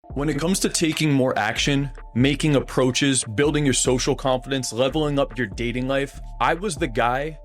When it comes to taking more action, making approaches, building your social confidence, leveling up your dating life, I was the guy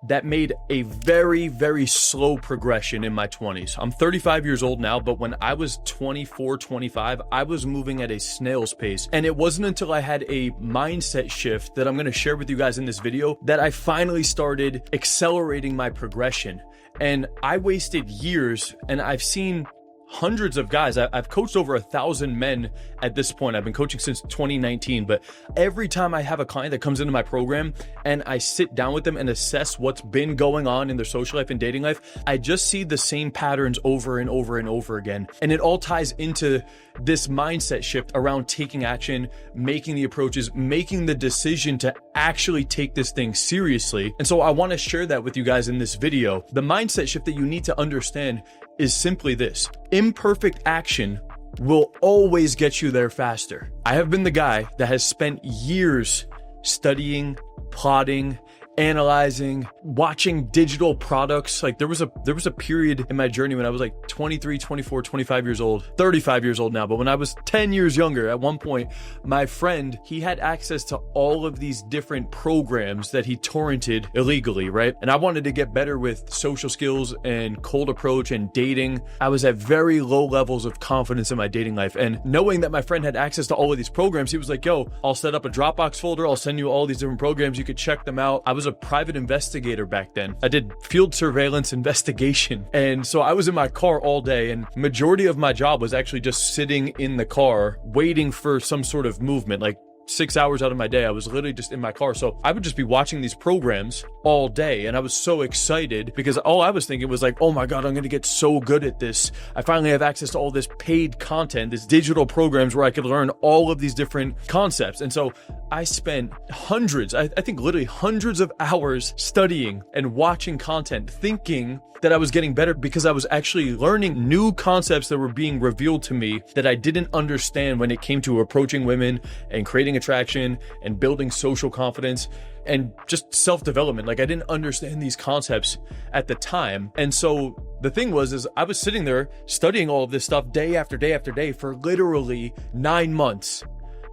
that made a very, very slow progression in my 20s. I'm 35 years old now, but when I was 24, 25, I was moving at a snail's pace. And it wasn't until I had a mindset shift that I'm gonna share with you guys in this video that I finally started accelerating my progression. And I wasted years, and I've seen hundreds of guys. I've coached over 1,000 men at this point. I've been coaching since 2019, but every time I have a client that comes into my program and I sit down with them and assess what's been going on in their social life and dating life, I just see the same patterns over and over and over again. And it all ties into this mindset shift around taking action, making the approaches, making the decision to actually take this thing seriously. And so I want to share that with you guys in this video. The mindset shift that you need to understand is simply this: imperfect action will always get you there faster. I have been the guy that has spent years studying, plotting, analyzing, watching digital products. Like there was a period in my journey when I was like 23, 24, 25 years old, 35 years old now. But when I was 10 years younger, at one point, my friend, he had access to all of these different programs that he torrented illegally, right? And I wanted to get better with social skills and cold approach and dating. I was at very low levels of confidence in my dating life. And knowing that my friend had access to all of these programs, he was like, yo, I'll set up a Dropbox folder. I'll send you all these different programs. You could check them out. I was a private investigator back then. I did field surveillance investigation. And so I was in my car all day, and majority of my job was actually just sitting in the car waiting for some sort of movement. Like 6 hours out of my day, I was literally just in my car. So I would just be watching these programs all day. And I was so excited because all I was thinking was like, oh my God, I'm going to get so good at this. I finally have access to all this paid content, this digital programs where I could learn all of these different concepts. And so I spent hundreds, I think literally hundreds of hours studying and watching content, thinking that I was getting better because I was actually learning new concepts that were being revealed to me that I didn't understand when it came to approaching women and creating attraction and building social confidence and just self-development. Like I didn't understand these concepts at the time. And so the thing was I was sitting there studying all of this stuff day after day after day for literally 9 months.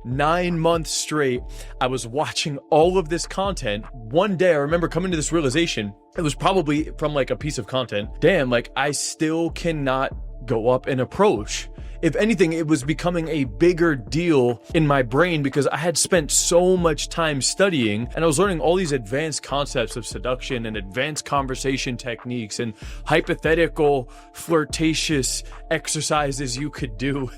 9 months straight. I was watching all of this content. One day I remember coming to this realization. It was probably from like a piece of content. Damn, like I still cannot go up and approach. If anything, it was becoming a bigger deal in my brain because I had spent so much time studying and I was learning all these advanced concepts of seduction and advanced conversation techniques and hypothetical flirtatious exercises you could do.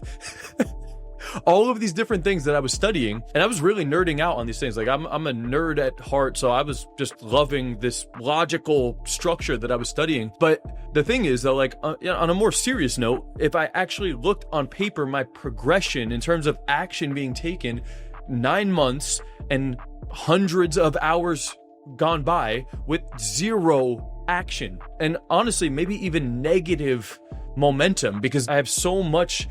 All of these different things that I was studying, and I was really nerding out on these things. Like I'm a nerd at heart, so I was just loving this logical structure that I was studying. But the thing is though, like on a more serious note, if I actually looked on paper, my progression in terms of action being taken, 9 months and hundreds of hours gone by with zero action, and honestly, maybe even negative momentum because I have so much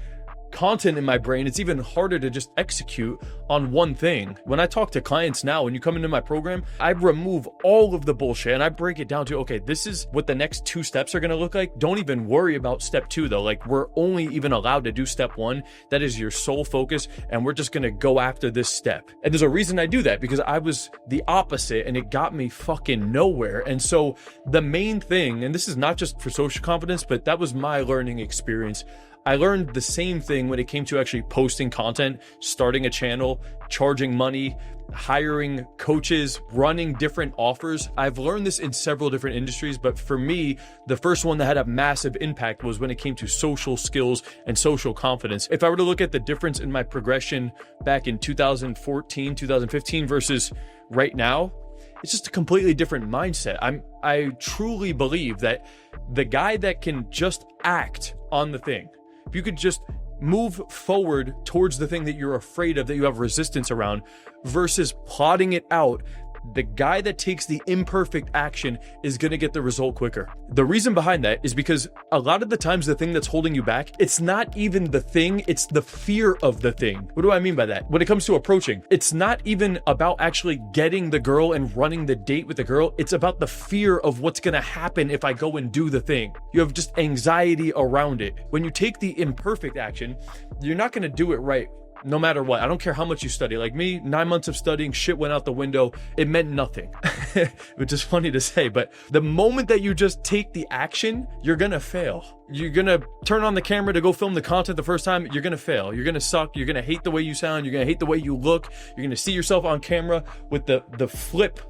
content in my brain, it's even harder to just execute on one thing. When I talk to clients now, when you come into my program, I remove all of the bullshit and I break it down to, okay, this is what the next 2 steps are going to look like. Don't even worry about step 2 though. Like we're only even allowed to do step 1. That is your sole focus. And we're just going to go after this step. And there's a reason I do that because I was the opposite and it got me fucking nowhere. And so the main thing, and this is not just for social confidence, but that was my learning experience. I learned the same thing when it came to actually posting content, starting a channel, charging money, hiring coaches, running different offers. I've learned this in several different industries, but for me, the first one that had a massive impact was when it came to social skills and social confidence. If I were to look at the difference in my progression back in 2014, 2015 versus right now, it's just a completely different mindset. I truly believe that the guy that can just act on the thing, if you could just move forward towards the thing that you're afraid of, that you have resistance around, versus plotting it out, The guy that takes the imperfect action is going to get the result quicker. The reason behind that is because a lot of the times the thing that's holding you back, it's not even the thing, it's the fear of the thing. What do I mean by that? When it comes to approaching, it's not even about actually getting the girl and running the date with the girl. It's about the fear of what's going to happen if I go and do the thing. You have just anxiety around it. When you take the imperfect action, you're not going to do it right. No matter what. I don't care how much you study. Like me, 9 months of studying, shit went out the window. It meant nothing, which is funny to say. But the moment that you just take the action, you're going to fail. You're going to turn on the camera to go film the content the first time. You're going to fail. You're going to suck. You're going to hate the way you sound. You're going to hate the way you look. You're going to see yourself on camera with the flip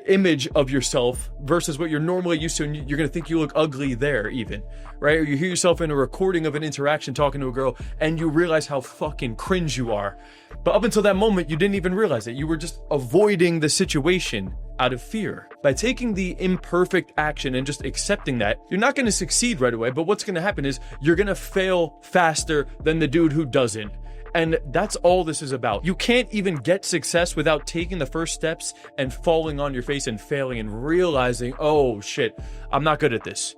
image of yourself versus what you're normally used to, and you're going to think you look ugly there even, right? Or you hear yourself in a recording of an interaction talking to a girl and you realize how fucking cringe you are. But up until that moment, you didn't even realize it. You were just avoiding the situation out of fear. By taking the imperfect action and just accepting that, you're not going to succeed right away, but what's going to happen is you're going to fail faster than the dude who doesn't. And that's all this is about. You can't even get success without taking the first steps and falling on your face and failing and realizing, oh shit, I'm not good at this.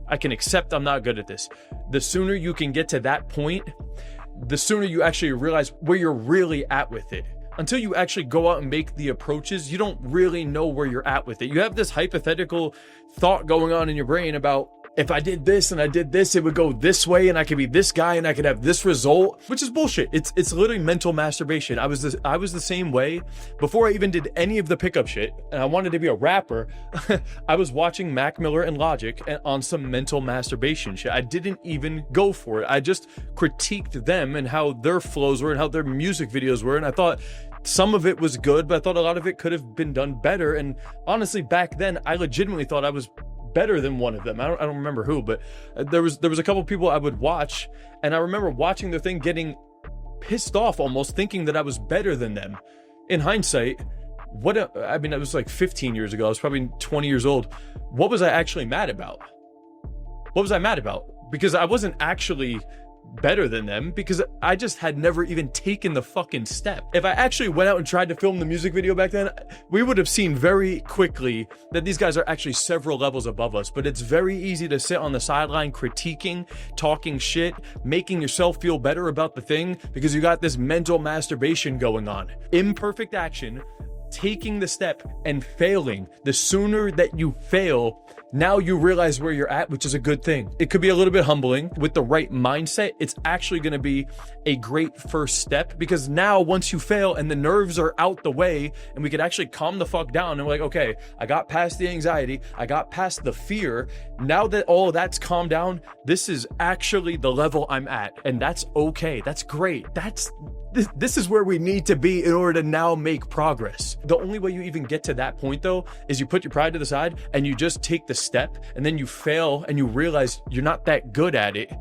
I can accept I'm not good at this. The sooner you can get to that point, the sooner you actually realize where you're really at with it. Until you actually go out and make the approaches, you don't really know where you're at with it. You have this hypothetical thought going on in your brain about, if I did this and I did this, it would go this way and I could be this guy and I could have this result, which is bullshit. It's literally mental masturbation. I was the same way before I even did any of the pickup shit and I wanted to be a rapper. I was watching Mac Miller and Logic on some mental masturbation shit. I didn't even go for it. I just critiqued them and how their flows were and how their music videos were. And I thought some of it was good, but I thought a lot of it could have been done better. And honestly, back then, I legitimately thought I was better than one of them. I don't remember who, but there was a couple people I would watch, and I remember watching their thing, getting pissed off almost, thinking that I was better than them. In hindsight, I mean, it was like 15 years ago. I was probably 20 years old. What was I actually mad about? What was I mad about? Because I wasn't actually better than them, because I just had never even taken the fucking step. If I actually went out and tried to film the music video back then, we would have seen very quickly that these guys are actually several levels above us. But it's very easy to sit on the sideline critiquing, talking shit, making yourself feel better about the thing because you got this mental masturbation going on. Imperfect action, taking the step and failing. The sooner that you fail, now you realize where you're at, which is a good thing. It could be a little bit humbling. With the right mindset, it's actually going to be a great first step, because now once you fail and the nerves are out the way and we could actually calm the fuck down and we're like, okay, I got past the anxiety, I got past the fear. Now that all of that's calmed down, this is actually the level I'm at, and that's okay. That's great. This is where we need to be in order to now make progress. The only way you even get to that point, though, is you put your pride to the side and you just take the step, and then you fail and you realize you're not that good at it.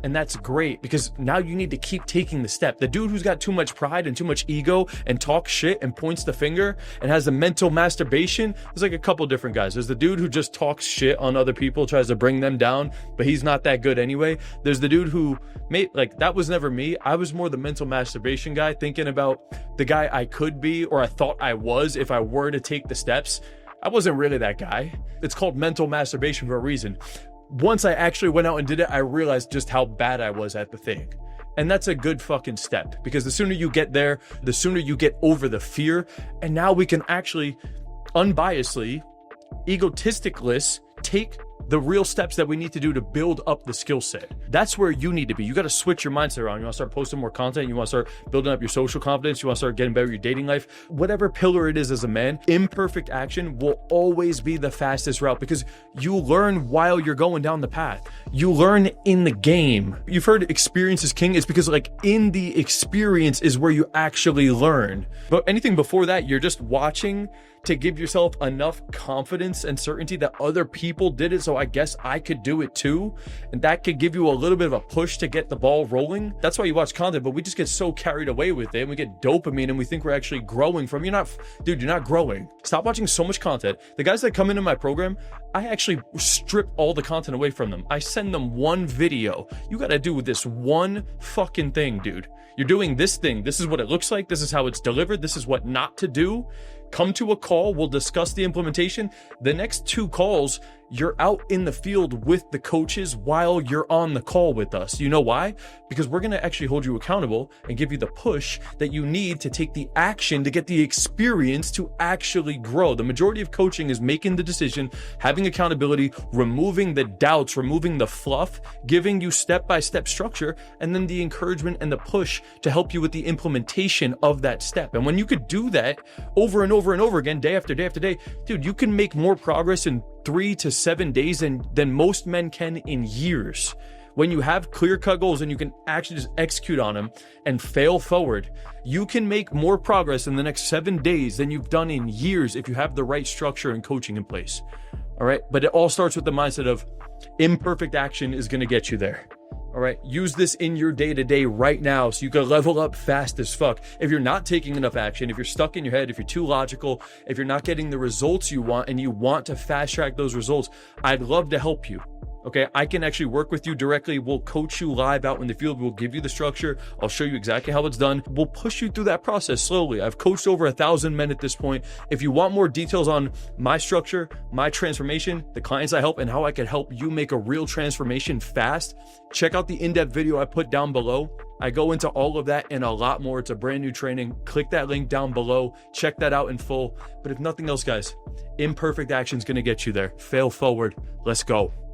And that's great, because now you need to keep taking the step. The dude who's got too much pride and too much ego and talks shit and points the finger and has the mental masturbation, there's like a couple different guys. There's the dude who just talks shit on other people, tries to bring them down, but he's not that good anyway. There's the dude who that was never me. I was more the mental masturbation guy, thinking about the guy I could be, or I thought I was if I were to take the steps. I wasn't really that guy. It's called mental masturbation for a reason. Once I actually went out and did it, I realized just how bad I was at the thing. And that's a good fucking step, because the sooner you get there, the sooner you get over the fear. And now we can actually unbiasedly, egotisticless, take the real steps that we need to do to build up the skill set. That's where you need to be. You got to switch your mindset around. You want to start posting more content. You want to start building up your social confidence. You want to start getting better at your dating life. Whatever pillar it is as a man, imperfect action will always be the fastest route, because you learn while you're going down the path. You learn in the game. You've heard experience is king. It's because in the experience is where you actually learn. But anything before that, you're just watching to give yourself enough confidence and certainty that other people did it, so I guess I could do it too. And that could give you a little bit of a push to get the ball rolling. That's why you watch content, but we just get so carried away with it, and we get dopamine, and we think we're actually growing from. You're not growing. Stop watching so much content. The guys that come into my program, I actually strip all the content away from them. I send them one video. You gotta do this one fucking thing, dude. You're doing this thing. This is what it looks like. This is how it's delivered. This is what not to do. come to a call, we'll discuss the implementation. The next 2 calls, you're out in the field with the coaches while you're on the call with us. You know why? Because we're going to actually hold you accountable and give you the push that you need to take the action to get the experience to actually grow. The majority of coaching is making the decision, having accountability, removing the doubts, removing the fluff, giving you step-by-step structure, and then the encouragement and the push to help you with the implementation of that step. And when you could do that over and over and over again, day after day after day, dude, you can make more progress in 3 to 7 days than most men can in years. When you have clear-cut goals and you can actually just execute on them and fail forward, you can make more progress in the next 7 days than you've done in years if you have the right structure and coaching in place. All right. But it all starts with the mindset of imperfect action is going to get you there. All right. Use this in your day-to-day right now so you can level up fast as fuck. If you're not taking enough action, if you're stuck in your head, if you're too logical, if you're not getting the results you want and you want to fast track those results, I'd love to help you. Okay, I can actually work with you directly. We'll coach you live out in the field. We'll give you the structure. I'll show you exactly how it's done. We'll push you through that process slowly. I've coached over 1,000 men at this point. If you want more details on my structure, my transformation, the clients I help, and how I can help you make a real transformation fast, check out the in-depth video I put down below. I go into all of that and a lot more. It's a brand new training. Click that link down below. Check that out in full. But if nothing else, guys, imperfect action is going to get you there. Fail forward. Let's go.